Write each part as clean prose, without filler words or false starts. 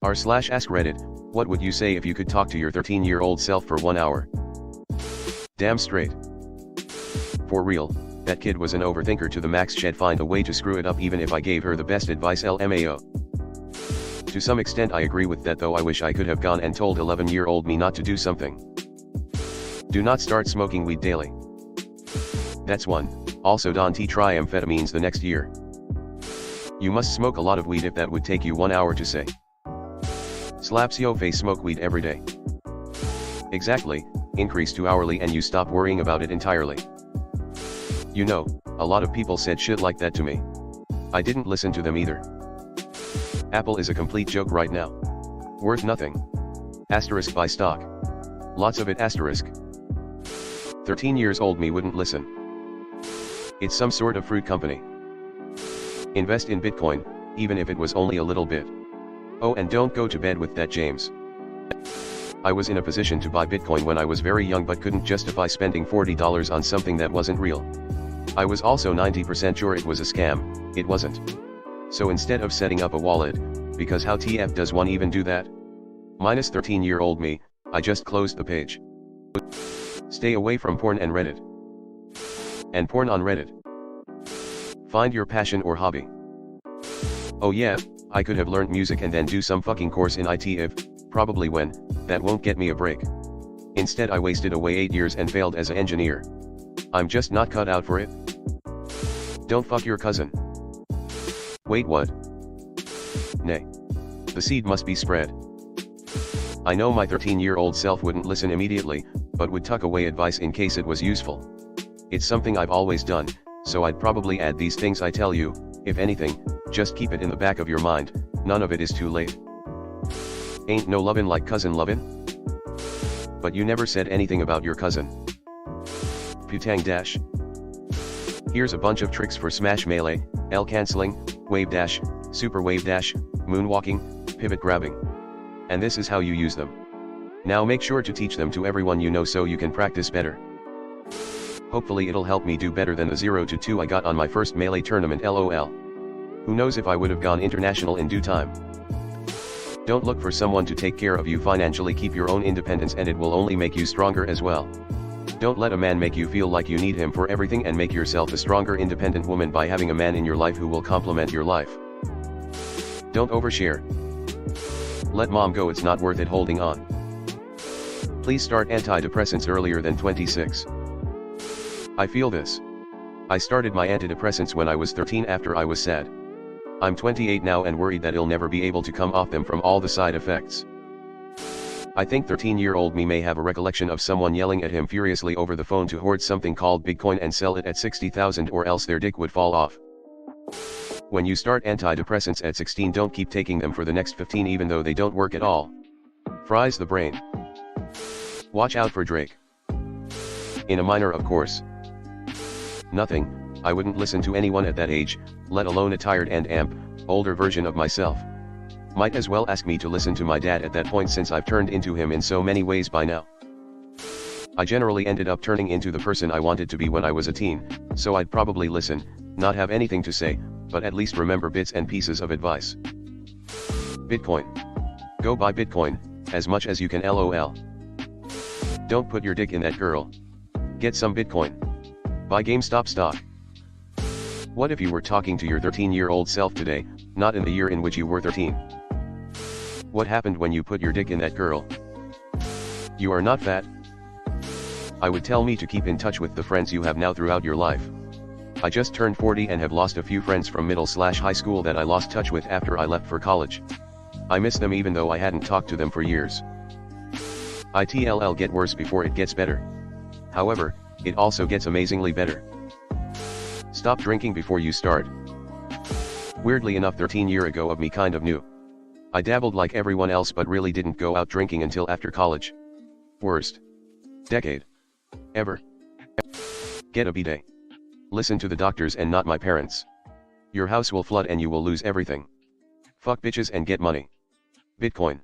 r/AskReddit, what would you say if you could talk to your 13-year-old self for 1 hour? Damn straight. For real, that kid was an overthinker to the max. She'd find a way to screw it up even if I gave her the best advice. LMAO. To some extent I agree with that, though I wish I could have gone and told 11-year-old me not to do something. Do not start smoking weed daily. That's one. Also don't try amphetamines the next year. You must smoke a lot of weed if that would take you 1 hour to say. Slaps yo face, smoke weed every day. Exactly, increase to hourly and you stop worrying about it entirely. You know, a lot of people said shit like that to me. I didn't listen to them either. Apple is a complete joke right now. Worth nothing. Asterisk buy stock. Lots of it asterisk. 13 years old me wouldn't listen. It's some sort of fruit company. Invest in Bitcoin, even if it was only a little bit. Oh, and don't go to bed with that, James. I was in a position to buy Bitcoin when I was very young but couldn't justify spending $40 on something that wasn't real. I was also 90% sure it was a scam. It wasn't. So instead of setting up a wallet, because how TF does one even do that? Minus 13-year-old me, I just closed the page. Stay away from porn and Reddit. And porn on Reddit. Find your passion or hobby. Oh yeah, I could have learned music and then do some fucking course in IT if, probably when, that won't get me a break. Instead I wasted away 8 years and failed as an engineer. I'm just not cut out for it. Don't fuck your cousin. Wait, what? Nay. The seed must be spread. I know my 13-year-old self wouldn't listen immediately, but would tuck away advice in case it was useful. It's something I've always done, so I'd probably add these things I tell you. If anything, just keep it in the back of your mind, none of it is too late. Ain't no lovin' like cousin lovin'? But you never said anything about your cousin. Putang dash. Here's a bunch of tricks for smash melee, L cancelling, wave dash, super wave dash, moonwalking, pivot grabbing. And this is how you use them. Now make sure to teach them to everyone you know so you can practice better. Hopefully it'll help me do better than the 0-2 I got on my first melee tournament, LOL. Who knows if I would have gone international in due time. Don't look for someone to take care of you financially, keep your own independence and it will only make you stronger as well. Don't let a man make you feel like you need him for everything, and make yourself a stronger independent woman by having a man in your life who will complement your life. Don't overshare. Let mom go, it's not worth it holding on. Please start antidepressants earlier than 26. I feel this. I started my antidepressants when I was 13 after I was sad. I'm 28 now and worried that I'll never be able to come off them from all the side effects. I think 13-year-old me may have a recollection of someone yelling at him furiously over the phone to hoard something called Bitcoin and sell it at 60,000 or else their dick would fall off. When you start antidepressants at 16, don't keep taking them for the next 15 even though they don't work at all. Fries the brain. Watch out for Drake. In a minor, of course. Nothing, I wouldn't listen to anyone at that age, let alone a tired and older version of myself. Might as well ask me to listen to my dad at that point, since I've turned into him in so many ways by now. I generally ended up turning into the person I wanted to be when I was a teen, so I'd probably listen, not have anything to say, but at least remember bits and pieces of advice. Bitcoin. Go buy Bitcoin, as much as you can, LOL. Don't put your dick in that girl. Get some Bitcoin. Buy GameStop stock. What if you were talking to your 13-year-old self today, not in the year in which you were 13? What happened when you put your dick in that girl? You are not fat. I would tell me to keep in touch with the friends you have now throughout your life. I just turned 40 and have lost a few friends from middle/high school that I lost touch with after I left for college. I miss them even though I hadn't talked to them for years. It'll get worse before it gets better. However, it also gets amazingly better. Stop drinking before you start. Weirdly enough, 13 years ago of me kind of knew. I dabbled like everyone else but really didn't go out drinking until after college. Worst decade ever. Get a bidet. Listen to the doctors and not my parents. Your house will flood and you will lose everything. Fuck bitches and get money. Bitcoin.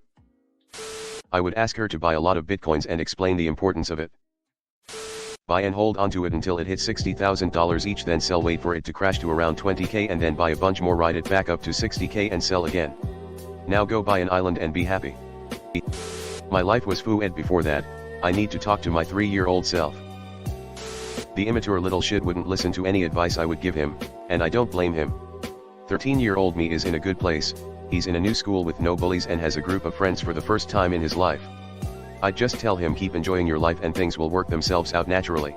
I would ask her to buy a lot of Bitcoins and explain the importance of it. Buy and hold onto it until it hits $60,000 each, then sell, wait for it to crash to around 20k and then buy a bunch more, ride it back up to 60k and sell again. Now go buy an island and be happy. My life was foo-ed before that. I need to talk to my 3-year-old self. The immature little shit wouldn't listen to any advice I would give him, and I don't blame him. 13-year-old me is in a good place. He's in a new school with no bullies and has a group of friends for the first time in his life. I'd just tell him keep enjoying your life and things will work themselves out naturally.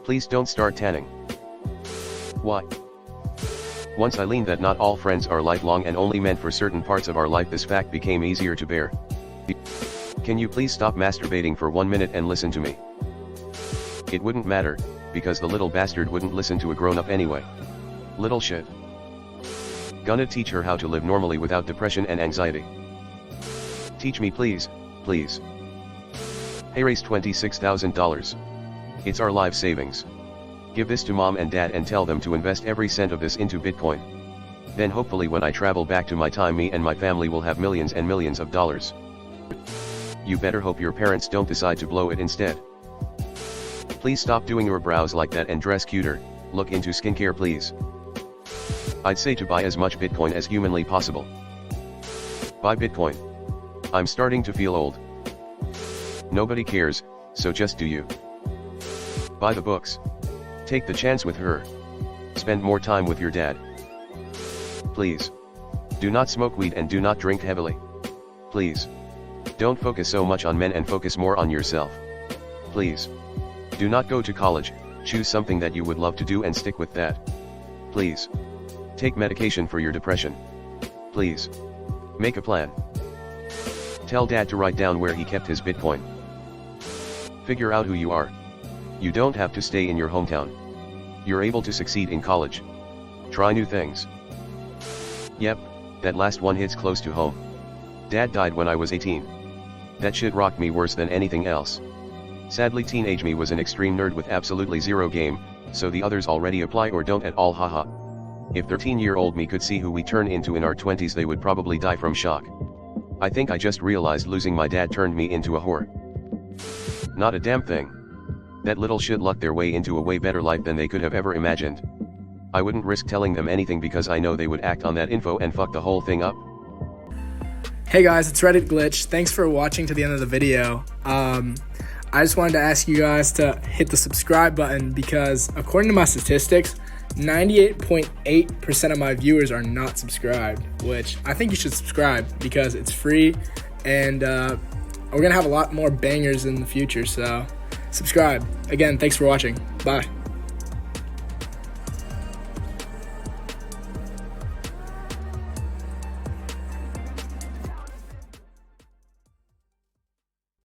Please don't start tanning. Why? Once I learned that not all friends are lifelong and only meant for certain parts of our life, this fact became easier to bear. Can you please stop masturbating for 1 minute and listen to me? It wouldn't matter, because the little bastard wouldn't listen to a grown-up anyway. Little shit. Gonna teach her how to live normally without depression and anxiety. Teach me please, please. Hey, raise $26,000. It's our life savings. Give this to mom and dad and tell them to invest every cent of this into Bitcoin. Then hopefully when I travel back to my time, me and my family will have millions and millions of dollars. You better hope your parents don't decide to blow it instead. Please stop doing your brows like that and dress cuter. Look into skincare please. I'd say to buy as much Bitcoin as humanly possible. Buy Bitcoin. I'm starting to feel old. Nobody cares, so just do you. Buy the books. Take the chance with her. Spend more time with your dad. Please. Do not smoke weed and do not drink heavily. Please. Don't focus so much on men and focus more on yourself. Please. Do not go to college, choose something that you would love to do and stick with that. Please. Take medication for your depression. Please. Make a plan. Tell dad to write down where he kept his Bitcoin. Figure out who you are. You don't have to stay in your hometown. You're able to succeed in college. Try new things. Yep, that last one hits close to home. Dad died when I was 18. That shit rocked me worse than anything else. Sadly, teenage me was an extreme nerd with absolutely zero game, so the others already apply or don't at all, haha. If 13-year-old me could see who we turn into in our 20s, they would probably die from shock. I think I just realized losing my dad turned me into a whore. Not a damn thing. That little shit lucked their way into a way better life than they could have ever imagined. I wouldn't risk telling them anything because I know they would act on that info and fuck the whole thing up. Hey guys, it's Reddit Glitch. Thanks for watching to the end of the video. I just wanted to ask you guys to hit the subscribe button because according to my statistics, 98.8% of my viewers are not subscribed, which I think you should subscribe because it's free and we're going to have a lot more bangers in the future, so subscribe. Again, thanks for watching. Bye.